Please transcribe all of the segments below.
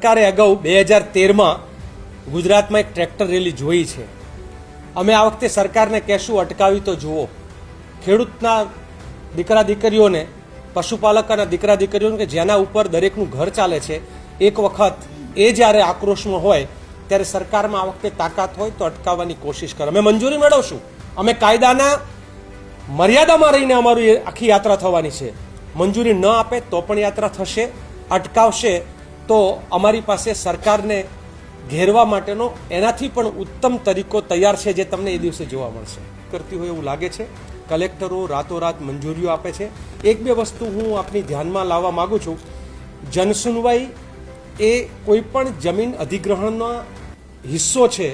સરકારે અગાઉ 2013માં ગુજરાતમાં એક ટ્રેક્ટર રેલી જોઈ છે. અમે આ વખતે સરકારને કહેશું અટકાવી તો જુઓ. ખેડૂતના દીકરા દીકરીઓને, પશુપાલકના દીકરા દીકરીઓને કે જેના ઉપર દરેકનું ઘર ચાલે છે, એક વખત એ જ્યારે આક્રોશમાં હોય ત્યારે સરકારમાં આ વખતે તાકાત હોય તો અટકાવવાની કોશિશ કરે. અમે મંજૂરી મેળવશું. અમે કાયદાના મર્યાદામાં રહીને અમારી આખી યાત્રા થવાની છે. મંજૂરી ન આપે તો પણ યાત્રા થશે. અટકાવશે તો અમારી પાસે સરકારને ઘેરવા માટેનો એનાથી પણ ઉત્તમ તરીકો તૈયાર છે, જે તમને એ દિવસે જોવા મળશે. કરતી હોય એવું લાગે છે. કલેક્ટરો રાતોરાત મંજૂરીઓ આપે છે. એક બે વસ્તુ હું આપની ધ્યાનમાં લાવવા માંગુ છું. જનસુનવાઈ એ કોઈ પણ જમીન અધિગ્રહણનો હિસ્સો છે.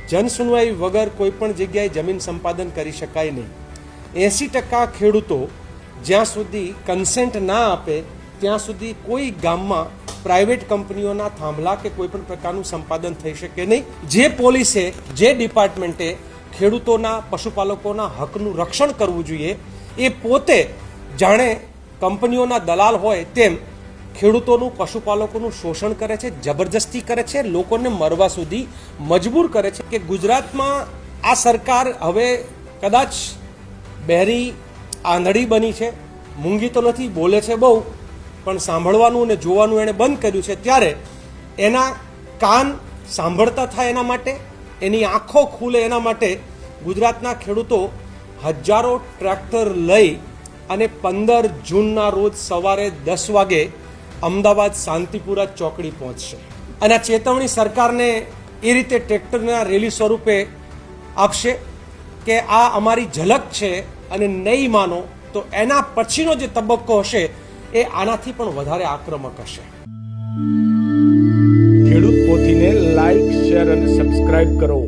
જનસુનવાઈ વગર કોઈ પણ જગ્યાએ જમીન સંપાદન કરી શકાય નહીં. 80% ખેડૂતો જ્યાં સુધી કન્સેન્ટ ના આપે ત્યાં સુધી કોઈ ગામમાં પ્રાઇવેટ કંપનીઓના થાંભલા કે કોઈ પણ પ્રકારનું સંપાદન થઈ શકે નહીં. જે પોલીસે, જે ડિપાર્ટમેન્ટે ખેડૂતોના, પશુપાલકોના હકનું રક્ષણ કરવું જોઈએ, એ પોતે જાણે કંપનીઓના દલાલ હોય તેમ ખેડૂતોનું, પશુપાલકોનું શોષણ કરે છે, જબરજસ્તી કરે છે, લોકોને મરવા સુધી મજબૂર કરે છે. કે ગુજરાતમાં આ સરકાર હવે કદાચ બહેરી આંધળી બની છે. મૂંગી તો નથી, બોલે છે બહુ, પણ સાંભળવાનું અને જોવાનું એણે બંધ કર્યું છે. ત્યારે એના કાન સાંભળતા થાય એના માટે, એની આંખો ખુલે એના માટે ગુજરાતના ખેડૂતો હજારો ટ્રેક્ટર લઈ અને 15 જૂનના રોજ સવારે 10 વાગે અમદાવાદ શાંતિપુરા ચોકડી પહોંચશે. અને આ ચેતવણી સરકારને એ રીતે ટ્રેક્ટરના રેલી સ્વરૂપે આપશે કે આ અમારી ઝલક છે, અને નહીં માનો તો એના પછીનો જે તબક્કો હશે એ આનાથી પણ વધારે આક્રમક હશે. ખેડૂત પોથીને લાઈક, શેર અને સબસ્ક્રાઇબ કરો.